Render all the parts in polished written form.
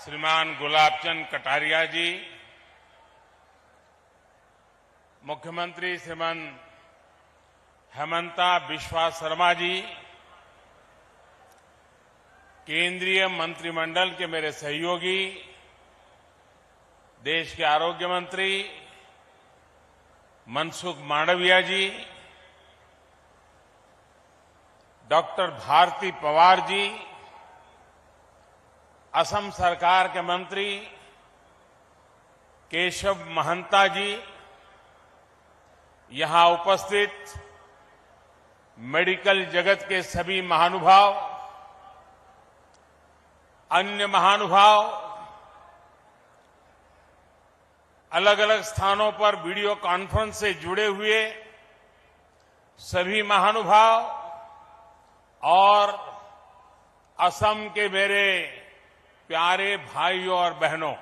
श्रीमान गुलाबचंद कटारिया जी, मुख्यमंत्री श्रीमान हेमंता बिस्वा शर्मा जी, केंद्रीय मंत्रिमंडल के मेरे सहयोगी, देश के आरोग्य मंत्री मनसुख मांडविया जी, डॉक्टर भारती पवार जी, असम सरकार के मंत्री केशव महंता जी, यहां उपस्थित मेडिकल जगत के सभी महानुभाव, अन्य महानुभाव, अलग अलग स्थानों पर वीडियो कॉन्फ्रेंस से जुड़े हुए सभी महानुभाव और असम के मेरे प्यारे भाइयों और बहनों,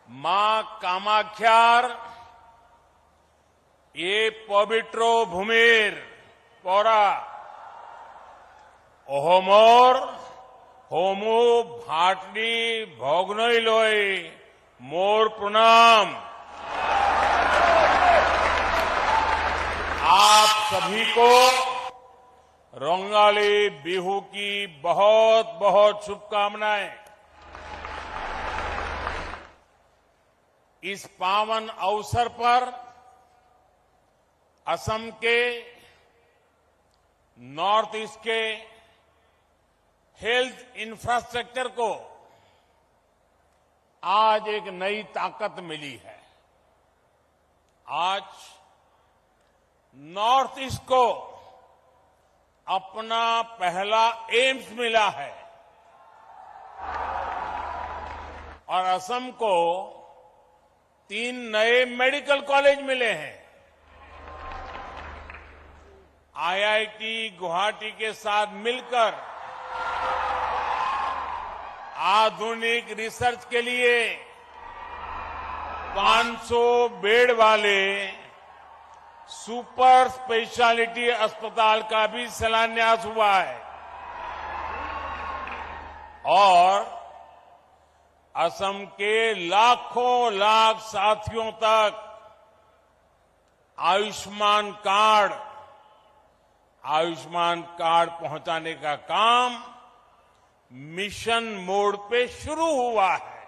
मां कामाख्यार ये पवित्रो भूमिर पौरा ओहोमोर होमो भाटनी भोगनोई लोई मोर प्रणाम। आप सभी को रोंगाली बिहू की बहुत बहुत शुभकामनाएं। इस पावन अवसर पर असम के नॉर्थ ईस्ट के हेल्थ इंफ्रास्ट्रक्चर को आज एक नई ताकत मिली है। आज नॉर्थ ईस्ट को अपना पहला एम्स मिला है और असम को 3 नए मेडिकल कॉलेज मिले हैं। आईआईटी गुवाहाटी के साथ मिलकर आधुनिक रिसर्च के लिए 500 बेड वाले सुपर स्पेशलिटी अस्पताल का भी शिलान्यास हुआ है और असम के लाखों लाख साथियों तक आयुष्मान कार्ड पहुंचाने का काम मिशन मोड पे शुरू हुआ है।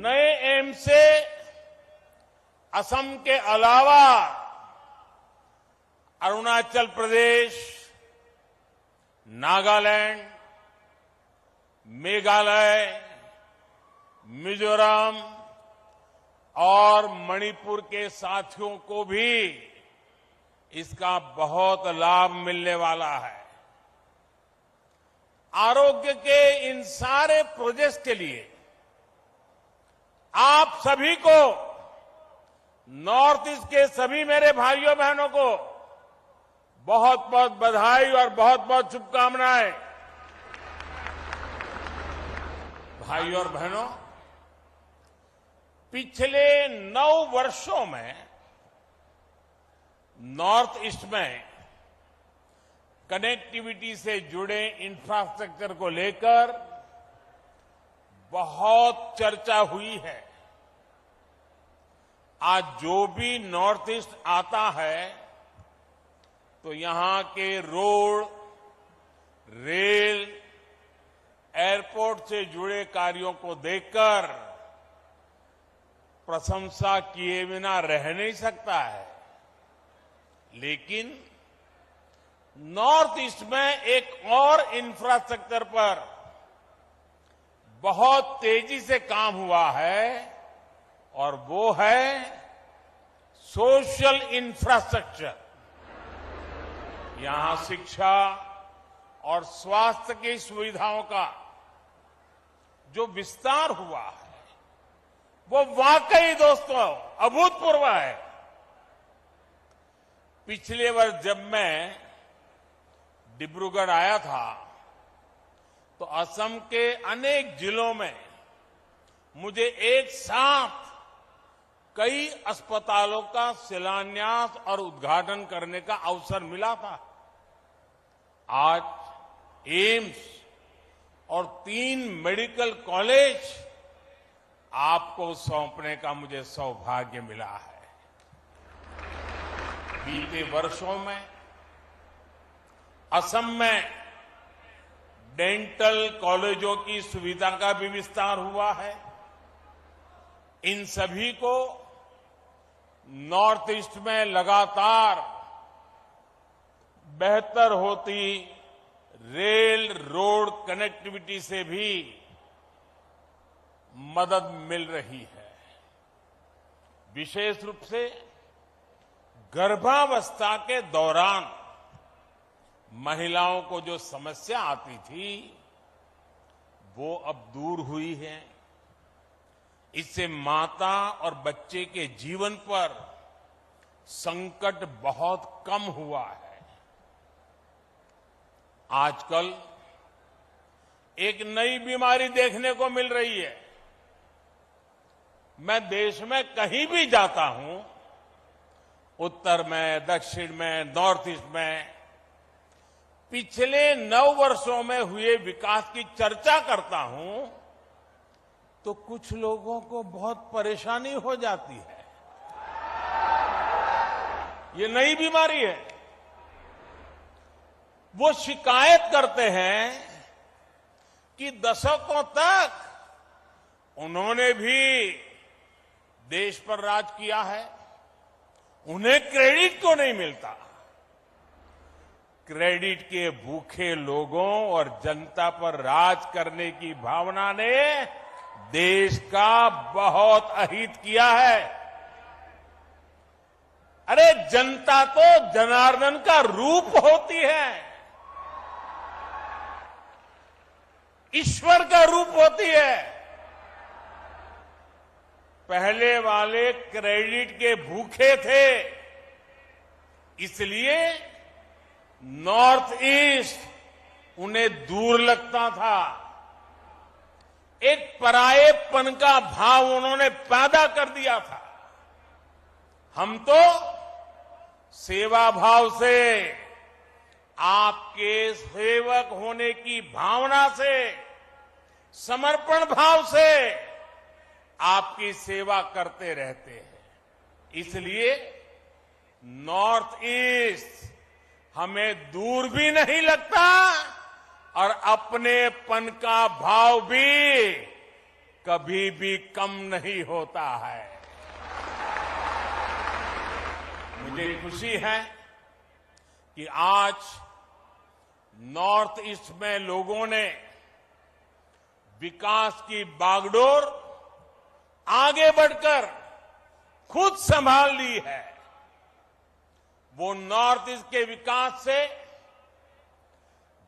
नए एम्स से असम के अलावा अरुणाचल प्रदेश, नागालैंड, मेघालय, मिजोरम और मणिपुर के साथियों को भी इसका बहुत लाभ मिलने वाला है। आरोग्य के इन सारे प्रोजेक्ट्स के लिए आप सभी को, नॉर्थ ईस्ट के सभी मेरे भाइयों बहनों को बहुत बहुत बधाई और बहुत बहुत शुभकामनाएं। भाइयों और बहनों, पिछले 9 वर्षों में नॉर्थ ईस्ट में कनेक्टिविटी से जुड़े इंफ्रास्ट्रक्चर को लेकर बहुत चर्चा हुई है। आज जो भी नॉर्थ ईस्ट आता है तो यहां के रोड, रेल, एयरपोर्ट से जुड़े कार्यों को देखकर प्रशंसा किए बिना रह नहीं सकता है। लेकिन नॉर्थ ईस्ट में एक और इंफ्रास्ट्रक्चर पर बहुत तेजी से काम हुआ है और वो है सोशल इंफ्रास्ट्रक्चर। यहां शिक्षा और स्वास्थ्य की सुविधाओं का जो विस्तार हुआ है वो वाकई दोस्तों अभूतपूर्व है। पिछले वर्ष जब मैं डिब्रूगढ़ आया था तो असम के अनेक जिलों में मुझे एक साथ कई अस्पतालों का शिलान्यास और उद्घाटन करने का अवसर मिला था। आज एम्स और 3 मेडिकल कॉलेज आपको सौंपने का मुझे सौभाग्य मिला है। बीते वर्षों में असम में डेंटल कॉलेजों की सुविधा का भी विस्तार हुआ है। इन सभी को नॉर्थ ईस्ट में लगातार बेहतर होती रेल रोड कनेक्टिविटी से भी मदद मिल रही है। विशेष रूप से गर्भावस्था के दौरान महिलाओं को जो समस्या आती थी वो अब दूर हुई है। इससे माता और बच्चे के जीवन पर संकट बहुत कम हुआ है। आजकल एक नई बीमारी देखने को मिल रही है। मैं देश में कहीं भी जाता हूं, उत्तर में, दक्षिण में, नॉर्थ ईस्ट में, पिछले 9 वर्षों में हुए विकास की चर्चा करता हूं तो कुछ लोगों को बहुत परेशानी हो जाती है। ये नई बीमारी है। वो शिकायत करते हैं कि दशकों तक उन्होंने भी देश पर राज किया है, उन्हें क्रेडिट क्यों नहीं मिलता। क्रेडिट के भूखे लोगों और जनता पर राज करने की भावना ने देश का बहुत अहित किया है। अरे जनता तो जनार्दन का रूप होती है, ईश्वर का रूप होती है। पहले वाले क्रेडिट के भूखे थे, इसलिए नॉर्थ ईस्ट उन्हें दूर लगता था। एक परायेपन का भाव उन्होंने पैदा कर दिया था। हम तो सेवा भाव से, आपके सेवक होने की भावना से, समर्पण भाव से आपकी सेवा करते रहते हैं। इसलिए नॉर्थ ईस्ट हमें दूर भी नहीं लगता और अपनेपन का भाव भी कभी भी कम नहीं होता है। मुझे खुशी है कि आज नॉर्थ ईस्ट में लोगों ने विकास की बागडोर आगे बढ़कर खुद संभाल ली है। वो नॉर्थ ईस्ट के विकास से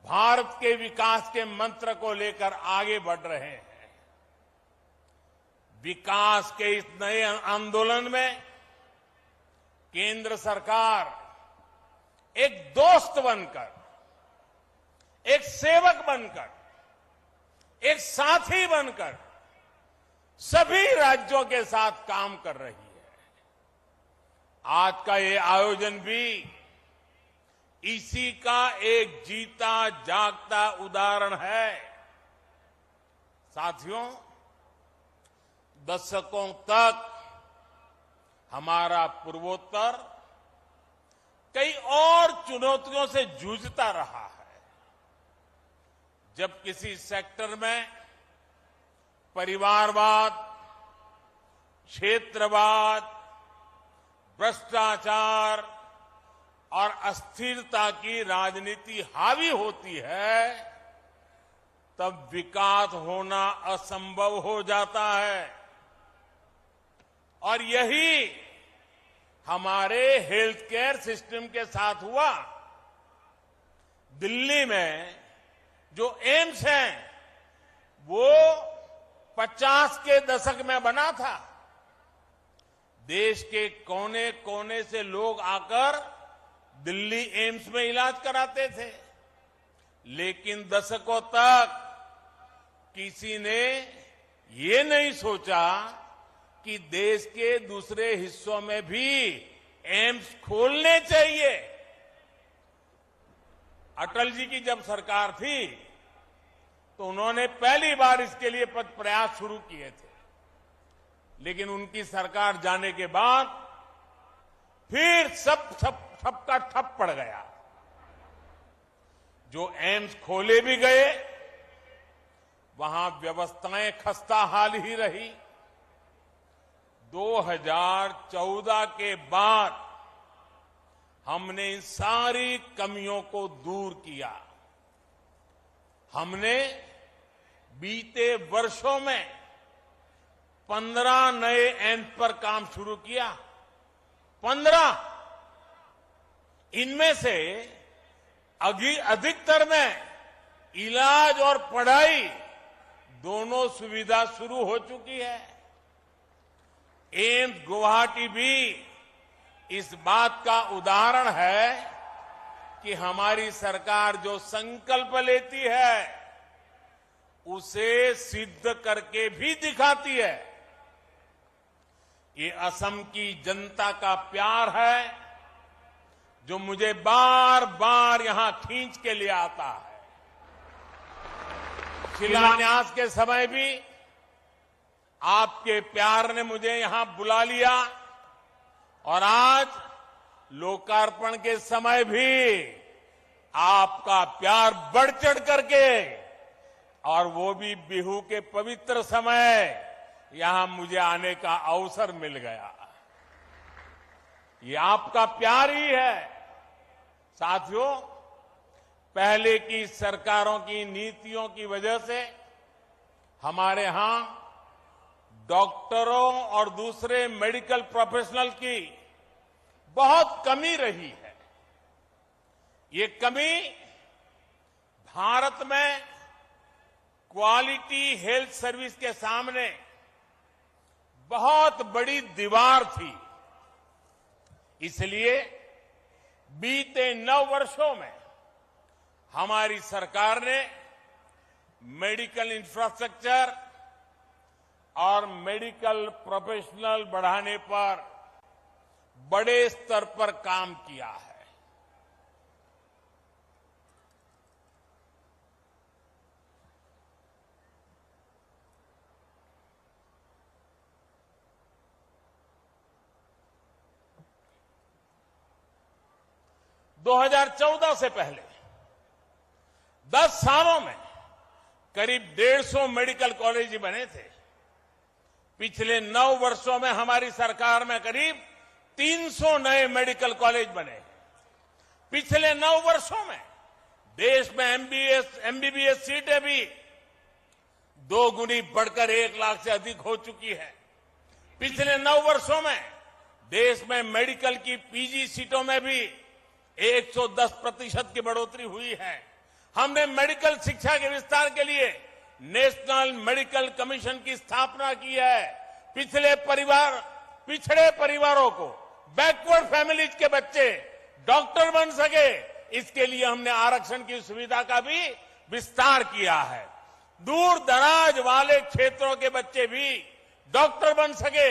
भारत के विकास के मंत्र को लेकर आगे बढ़ रहे हैं। विकास के इस नए आंदोलन में केंद्र सरकार एक दोस्त बनकर, एक सेवक बनकर, एक साथी बनकर सभी राज्यों के साथ काम कर रही है। आज का ये आयोजन भी इसी का एक जीता जागता उदाहरण है। साथियों, दशकों तक हमारा पूर्वोत्तर कई और चुनौतियों से जूझता रहा है। जब किसी सेक्टर में परिवारवाद, क्षेत्रवाद, भ्रष्टाचार और अस्थिरता की राजनीति हावी होती है, तब विकास होना असंभव हो जाता है। और यही हमारे हेल्थ केयर सिस्टम के साथ हुआ। दिल्ली में जो एम्स है वो 50 के दशक में बना था। देश के कोने कोने से लोग आकर दिल्ली एम्स में इलाज कराते थे, लेकिन दशकों तक किसी ने ये नहीं सोचा कि देश के दूसरे हिस्सों में भी एम्स खोलने चाहिए। अटल जी की जब सरकार थी तो उन्होंने पहली बार इसके लिए प्रयास शुरू किए थे, लेकिन उनकी सरकार जाने के बाद फिर सबका ठप पड़ गया। जो एम्स खोले भी गए वहां व्यवस्थाएं खस्ताहाल ही रही। 2014 के बाद हमने इन सारी कमियों को दूर किया। हमने बीते वर्षों में 15 नए एम्स पर काम शुरू किया। 15। इनमें से अधिकतर में इलाज और पढ़ाई दोनों सुविधा शुरू हो चुकी है। एम्स गुवाहाटी भी इस बात का उदाहरण है कि हमारी सरकार जो संकल्प लेती है उसे सिद्ध करके भी दिखाती है। ये असम की जनता का प्यार है जो मुझे बार बार यहां खींच के ले आता है। शिलान्यास के समय भी आपके प्यार ने मुझे यहां बुला लिया और आज लोकार्पण के समय भी आपका प्यार बढ़ चढ़ करके, और वो भी बिहू के पवित्र समय, यहां मुझे आने का अवसर मिल गया। ये आपका प्यार ही है। साथियों, पहले की सरकारों की नीतियों की वजह से हमारे यहां डॉक्टरों और दूसरे मेडिकल प्रोफेशनल की बहुत कमी रही है। ये कमी भारत में क्वालिटी हेल्थ सर्विस के सामने बहुत बड़ी दीवार थी। इसलिए बीते 9 वर्षों में हमारी सरकार ने मेडिकल इंफ्रास्ट्रक्चर और मेडिकल प्रोफेशनल बढ़ाने पर बड़े स्तर पर काम किया है। दो 2014 से पहले 10 सालों में करीब 150 मेडिकल कॉलेज बने थे। पिछले 9 वर्षों में हमारी सरकार में करीब 300 नए मेडिकल कॉलेज बने। पिछले 9 वर्षों में देश में एमबीबीएस सीटें भी 2 गुनी बढ़कर 1 लाख से अधिक हो चुकी है। पिछले 9 वर्षों में देश में मेडिकल की पीजी सीटों में भी 110% की बढ़ोतरी हुई है। हमने मेडिकल शिक्षा के विस्तार के लिए नेशनल मेडिकल कमीशन की स्थापना की है। पिछड़े परिवारों को, बैकवर्ड फैमिलीज के बच्चे डॉक्टर बन सके, इसके लिए हमने आरक्षण की सुविधा का भी विस्तार किया है। दूर दराज वाले क्षेत्रों के बच्चे भी डॉक्टर बन सके,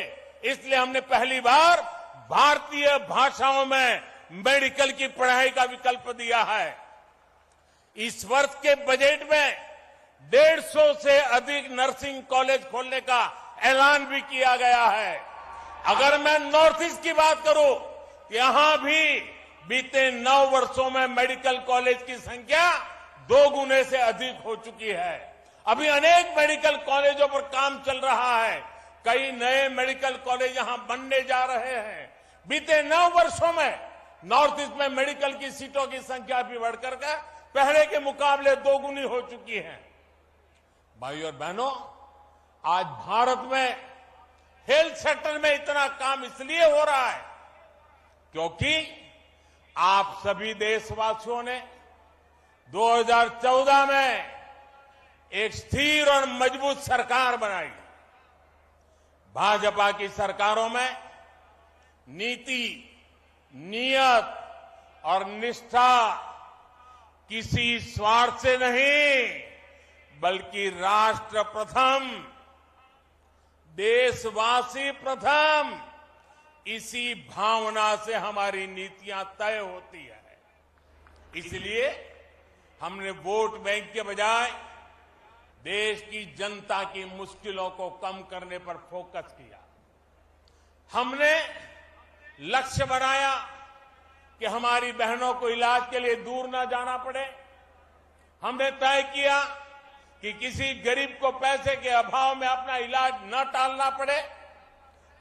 इसलिए हमने पहली बार भारतीय भाषाओं में मेडिकल की पढ़ाई का विकल्प दिया है। इस वर्ष के बजट में 150 से अधिक नर्सिंग कॉलेज खोलने का ऐलान भी किया गया है। अगर मैं नॉर्थ ईस्ट की बात करूं, यहां भी बीते 9 वर्षों में मेडिकल कॉलेज की संख्या 2 गुने से अधिक हो चुकी है। अभी अनेक मेडिकल कॉलेजों पर काम चल रहा है। कई नए मेडिकल कॉलेज यहां बनने जा रहे हैं। बीते 9 वर्षों में नॉर्थ ईस्ट में मेडिकल की सीटों की संख्या भी बढ़कर पहले के मुकाबले 2 गुनी हो चुकी है। भाइयों और बहनों, आज भारत में हेल्थ सेक्टर में इतना काम इसलिए हो रहा है क्योंकि आप सभी देशवासियों ने 2014 में एक स्थिर और मजबूत सरकार बनाई। भाजपा की सरकारों में नीति, नियत और निष्ठा किसी स्वार्थ से नहीं, बल्कि राष्ट्र प्रथम, देशवासी प्रथम, इसी भावना से हमारी नीतियां तय होती है। इसलिए हमने वोट बैंक के बजाय देश की जनता की मुश्किलों को कम करने पर फोकस किया। हमने लक्ष्य बनाया कि हमारी बहनों को इलाज के लिए दूर न जाना पड़े। हमने तय किया कि किसी गरीब को पैसे के अभाव में अपना इलाज न टालना पड़े।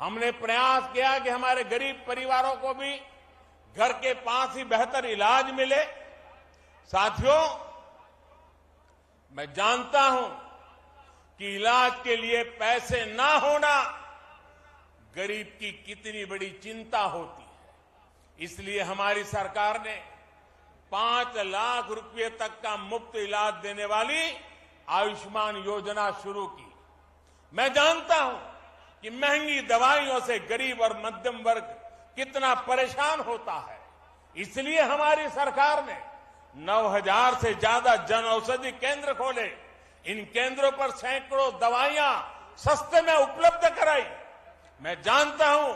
हमने प्रयास किया कि हमारे गरीब परिवारों को भी घर के पास ही बेहतर इलाज मिले। साथियों, मैं जानता हूं कि इलाज के लिए पैसे ना होना गरीब की कितनी बड़ी चिंता होती है। इसलिए हमारी सरकार ने 5 लाख रुपए तक का मुफ्त इलाज देने वाली आयुष्मान योजना शुरू की। मैं जानता हूं कि महंगी दवाइयों से गरीब और मध्यम वर्ग कितना परेशान होता है। इसलिए हमारी सरकार ने 9,000 से ज्यादा जन औषधि केंद्र खोले। इन केंद्रों पर सैकड़ों दवाइयां सस्ते में उपलब्ध कराई। मैं जानता हूं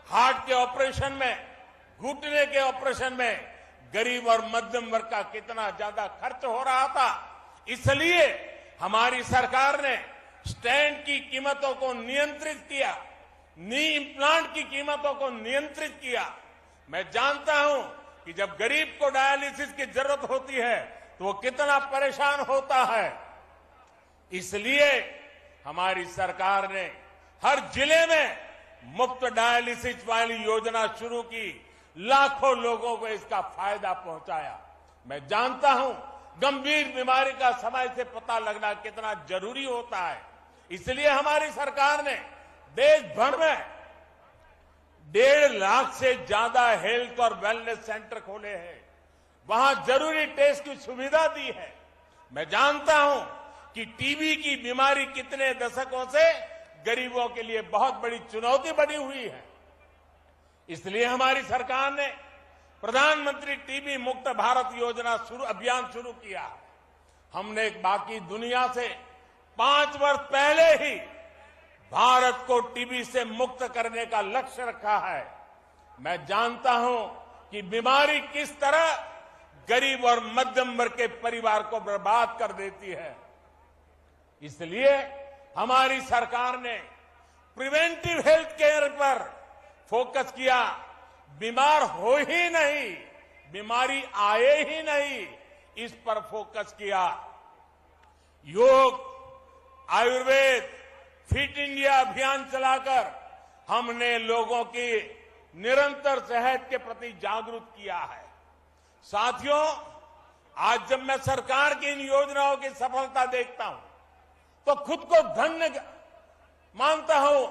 हार्ट के ऑपरेशन में, घुटने के ऑपरेशन में गरीब और मध्यम वर्ग का कितना ज्यादा खर्च हो रहा था। इसलिए हमारी सरकार ने स्टेंट की कीमतों को नियंत्रित किया, नी इम्प्लांट की कीमतों को नियंत्रित किया। मैं जानता हूं कि जब गरीब को डायलिसिस की जरूरत होती है तो वो कितना परेशान होता है। इसलिए हमारी सरकार ने हर जिले में मुफ्त डायलिसिस वाली योजना शुरू की। लाखों लोगों को इसका फायदा पहुंचाया। मैं जानता हूं गंभीर बीमारी का समय से पता लगना कितना जरूरी होता है। इसलिए हमारी सरकार ने देश भर में 1.5 लाख से ज्यादा हेल्थ और वेलनेस सेंटर खोले हैं। वहां जरूरी टेस्ट की सुविधा दी है। मैं जानता हूं कि टीबी की बीमारी कितने दशकों से गरीबों के लिए बहुत बड़ी चुनौती बनी हुई है। इसलिए हमारी सरकार ने प्रधानमंत्री टीबी मुक्त भारत योजना अभियान शुरू किया। हमने बाकी दुनिया से 5 वर्ष पहले ही भारत को टीबी से मुक्त करने का लक्ष्य रखा है। मैं जानता हूं कि बीमारी किस तरह गरीब और मध्यम वर्ग के परिवार को बर्बाद कर देती है। इसलिए हमारी सरकार ने प्रिवेंटिव हेल्थ केयर पर फोकस किया। बीमार हो ही नहीं, बीमारी आए ही नहीं, इस पर फोकस किया। योग, आयुर्वेद, फिट इंडिया अभियान चलाकर हमने लोगों की निरंतर सेहत के प्रति जागरूक किया है। साथियों, आज जब मैं सरकार की इन योजनाओं की सफलता देखता हूं तो खुद को धन्य मानता हूं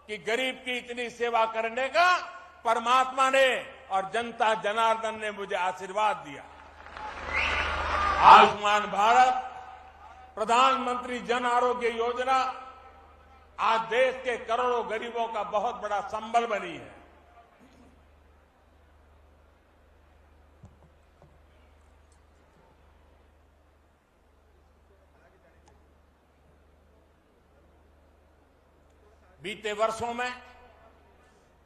कि गरीब की इतनी सेवा करने का परमात्मा ने और जनता जनार्दन ने मुझे आशीर्वाद दिया। आयुष्मान भारत, प्रधानमंत्री जन आरोग्य योजना आज देश के करोड़ों गरीबों का बहुत बड़ा संबल बनी है। बीते वर्षों में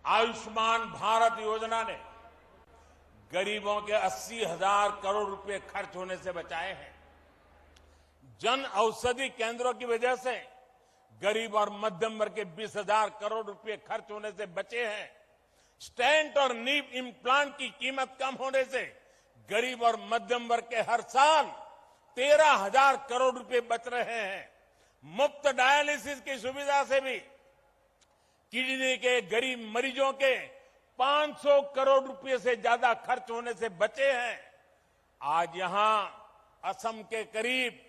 आयुष्मान भारत योजना ने गरीबों के 80,000 करोड़ रुपए खर्च होने से बचाए हैं। जन औषधि केंद्रों की वजह से गरीब और मध्यम वर्ग के 20,000 करोड़ रुपए खर्च होने से बचे हैं। स्टेंट और नी इम्प्लांट की कीमत कम होने से गरीब और मध्यम वर्ग के हर साल 13,000 करोड़ रुपए बच रहे हैं। मुफ्त डायलिसिस की सुविधा से भी किडनी के गरीब मरीजों के 500 करोड़ रुपए से ज्यादा खर्च होने से बचे हैं। आज यहां असम के करीब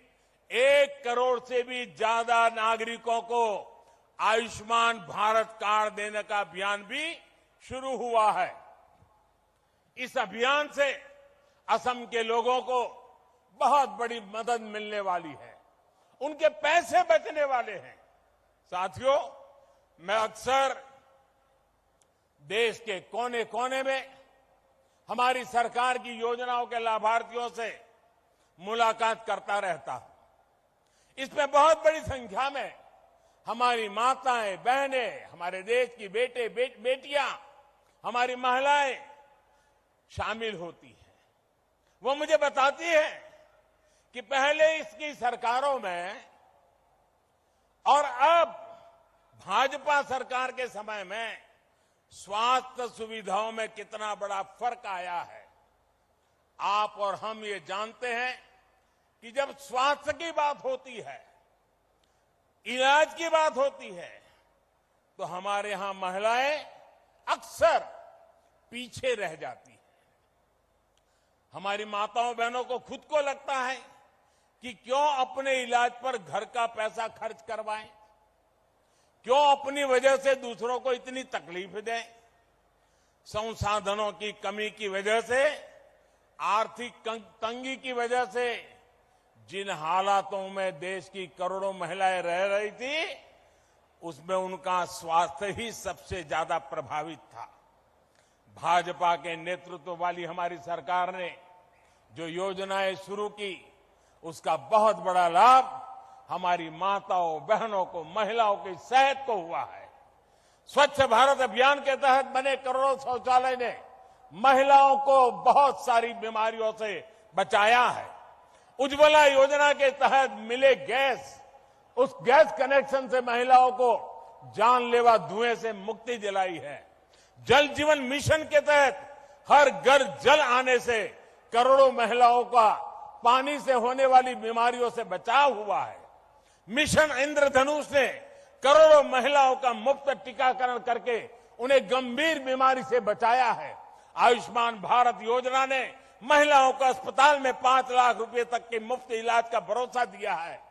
1 करोड़ से भी ज्यादा नागरिकों को आयुष्मान भारत कार्ड देने का अभियान भी शुरू हुआ है। इस अभियान से असम के लोगों को बहुत बड़ी मदद मिलने वाली है, उनके पैसे बचने वाले हैं। साथियों, मैं अक्सर देश के कोने कोने में हमारी सरकार की योजनाओं के लाभार्थियों से मुलाकात करता रहता हूं। इसमें बहुत बड़ी संख्या में हमारी माताएं, बहनें, हमारे देश की बेटियां, हमारी महिलाएं शामिल होती हैं। वो मुझे बताती है कि पहले इसकी सरकारों में और अब भाजपा सरकार के समय में स्वास्थ्य सुविधाओं में कितना बड़ा फर्क आया है। आप और हम ये जानते हैं कि जब स्वास्थ्य की बात होती है, इलाज की बात होती है, तो हमारे यहां महिलाएं अक्सर पीछे रह जाती हैं। हमारी माताओं बहनों को खुद को लगता है कि क्यों अपने इलाज पर घर का पैसा खर्च करवाएं, क्यों अपनी वजह से दूसरों को इतनी तकलीफ दें। संसाधनों की कमी की वजह से, आर्थिक तंगी की वजह से जिन हालातों में देश की करोड़ों महिलाएं रह रही थी, उसमें उनका स्वास्थ्य ही सबसे ज्यादा प्रभावित था। भाजपा के नेतृत्व वाली हमारी सरकार ने जो योजनाएं शुरू की, उसका बहुत बड़ा लाभ हमारी माताओं बहनों को, महिलाओं की सेहत को हुआ है। स्वच्छ भारत अभियान के तहत बने करोड़ों शौचालय ने महिलाओं को बहुत सारी बीमारियों से बचाया है। उज्ज्वला योजना के तहत मिले गैस, उस गैस कनेक्शन से महिलाओं को जानलेवा धुएं से मुक्ति दिलाई है। जल जीवन मिशन के तहत हर घर जल आने से करोड़ों महिलाओं का पानी से होने वाली बीमारियों से बचाव हुआ है। मिशन इंद्रधनुष ने करोड़ों महिलाओं का मुफ्त टीकाकरण करके उन्हें गंभीर बीमारी से बचाया है। आयुष्मान भारत योजना ने महिलाओं को अस्पताल में 5 लाख रुपए तक के मुफ्त इलाज का भरोसा दिया है।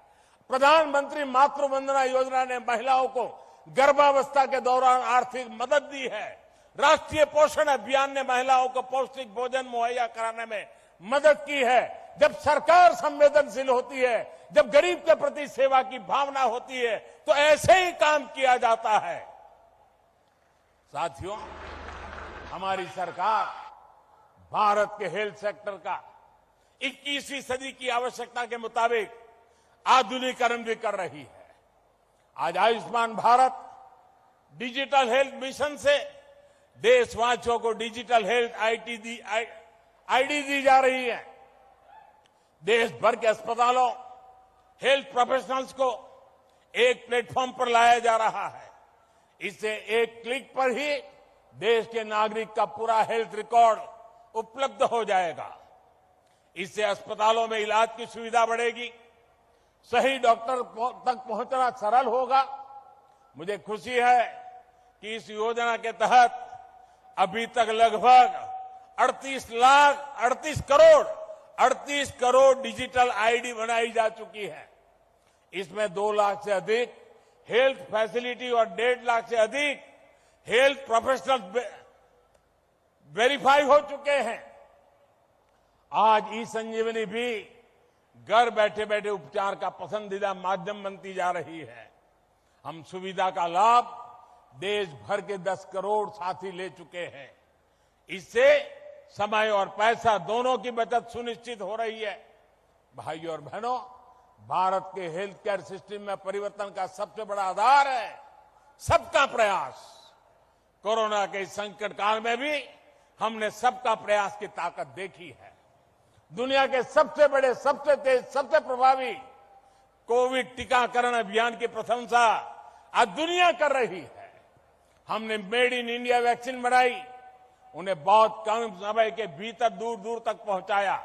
प्रधानमंत्री मातृ वंदना योजना ने महिलाओं को गर्भावस्था के दौरान आर्थिक मदद दी है। राष्ट्रीय पोषण अभियान ने महिलाओं को पौष्टिक भोजन मुहैया कराने में मदद की है। जब सरकार संवेदनशील होती है, जब गरीब के प्रति सेवा की भावना होती है, तो ऐसे ही काम किया जाता है। साथियों, हमारी सरकार भारत के हेल्थ सेक्टर का 21वीं सदी की आवश्यकता के मुताबिक आधुनिकीकरण भी कर रही है। आज Ayushman Bharat digital health mission से देशवासियों को डिजिटल हेल्थ आईडी दी जा रही है। देश भर के अस्पतालों, हेल्थ प्रोफेशनल्स को एक प्लेटफॉर्म पर लाया जा रहा है। इससे एक क्लिक पर ही देश के नागरिक का पूरा हेल्थ रिकॉर्ड उपलब्ध हो जाएगा। इससे अस्पतालों में इलाज की सुविधा बढ़ेगी, सही डॉक्टर तक पहुंचना सरल होगा। मुझे खुशी है कि इस योजना के तहत अभी तक लगभग 38 करोड़ डिजिटल आईडी बनाई जा चुकी है। इसमें 2 लाख से अधिक हेल्थ फैसिलिटी और 1.5 लाख से अधिक हेल्थ प्रोफेशनल वेरीफाई हो चुके हैं। आज ई संजीवनी भी घर बैठे बैठे उपचार का पसंदीदा माध्यम बनती जा रही है। हम सुविधा का लाभ देश भर के 10 करोड़ साथी ले चुके हैं। इससे समय और पैसा दोनों की बचत सुनिश्चित हो रही है। भाइयों और बहनों, भारत के हेल्थ केयर सिस्टम में परिवर्तन का सबसे बड़ा आधार है सबका प्रयास। कोरोना के संकट काल में भी हमने सबका प्रयास की ताकत देखी है। दुनिया के सबसे बड़े, सबसे तेज, सबसे प्रभावी कोविड टीकाकरण अभियान की प्रशंसा आज दुनिया कर रही है। हमने मेड इन इंडिया वैक्सीन बनाई, उन्हें बहुत कम समय के भीतर दूर दूर तक पहुंचाया।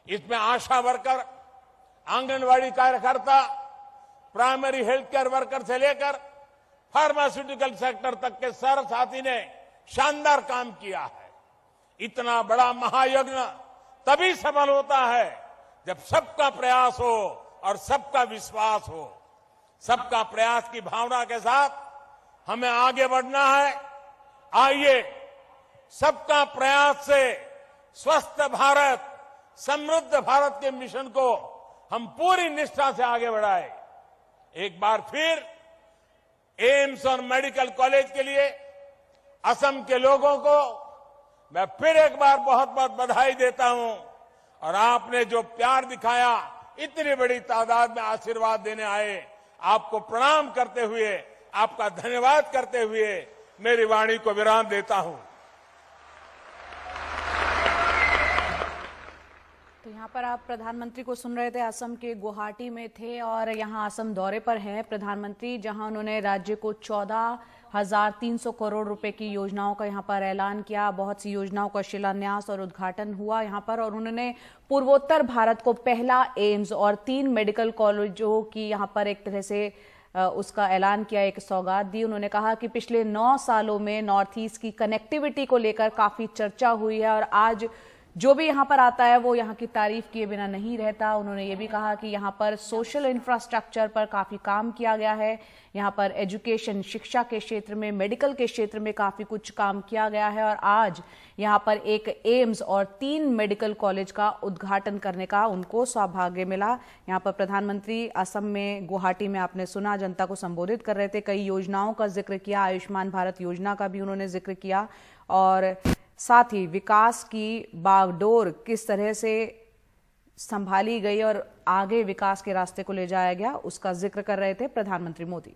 इसमें आशा वर्कर, आंगनवाड़ी कार्यकर्ता, प्राइमरी हेल्थ केयर वर्कर से लेकर फार्मास्यूटिकल सेक्टर तक के सारे साथी ने शानदार काम किया है। इतना बड़ा महायज्ञ तभी सफल होता है जब सबका प्रयास हो और सबका विश्वास हो। सबका प्रयास की भावना के साथ हमें आगे बढ़ना है। आइए सबका प्रयास से स्वस्थ भारत, समृद्ध भारत के मिशन को हम पूरी निष्ठा से आगे बढ़ाएं। एक बार फिर एम्स और मेडिकल कॉलेज के लिए असम के लोगों को मैं फिर एक बार बहुत बहुत बधाई देता हूं। और आपने जो प्यार दिखाया, इतनी बड़ी तादाद में आशीर्वाद देने आए, आपको प्रणाम करते हुए, आपका धन्यवाद करते हुए मेरी वाणी को विराम देता हूं। तो यहाँ पर आप प्रधानमंत्री को सुन रहे थे। असम के गुवाहाटी में थे और यहाँ असम दौरे पर हैं प्रधानमंत्री, जहाँ उन्होंने राज्य को 14,300 करोड़ रुपए की योजनाओं का यहाँ पर ऐलान किया। बहुत सी योजनाओं का शिलान्यास और उद्घाटन हुआ यहाँ पर, और उन्होंने पूर्वोत्तर भारत को पहला एम्स और 3 मेडिकल कॉलेजों की यहाँ पर एक तरह से उसका ऐलान किया, एक सौगात दी। उन्होंने कहा कि पिछले 9 सालों में नॉर्थ ईस्ट की कनेक्टिविटी को लेकर काफी चर्चा हुई है और आज जो भी यहाँ पर आता है वो यहाँ की तारीफ किए बिना नहीं रहता। उन्होंने ये भी कहा कि यहाँ पर सोशल इंफ्रास्ट्रक्चर पर काफी काम किया गया है। यहाँ पर एजुकेशन, शिक्षा के क्षेत्र में, मेडिकल के क्षेत्र में काफी कुछ काम किया गया है और आज यहाँ पर एक एम्स और 3 मेडिकल कॉलेज का उद्घाटन करने का उनको सौभाग्य मिला। यहाँ पर प्रधानमंत्री असम में गुवाहाटी में आपने सुना जनता को संबोधित कर रहे थे। कई योजनाओं का जिक्र किया, आयुष्मान भारत योजना का भी उन्होंने जिक्र किया और साथ ही विकास की बागडोर किस तरह से संभाली गई और आगे विकास के रास्ते को ले जाया गया उसका जिक्र कर रहे थे प्रधानमंत्री मोदी।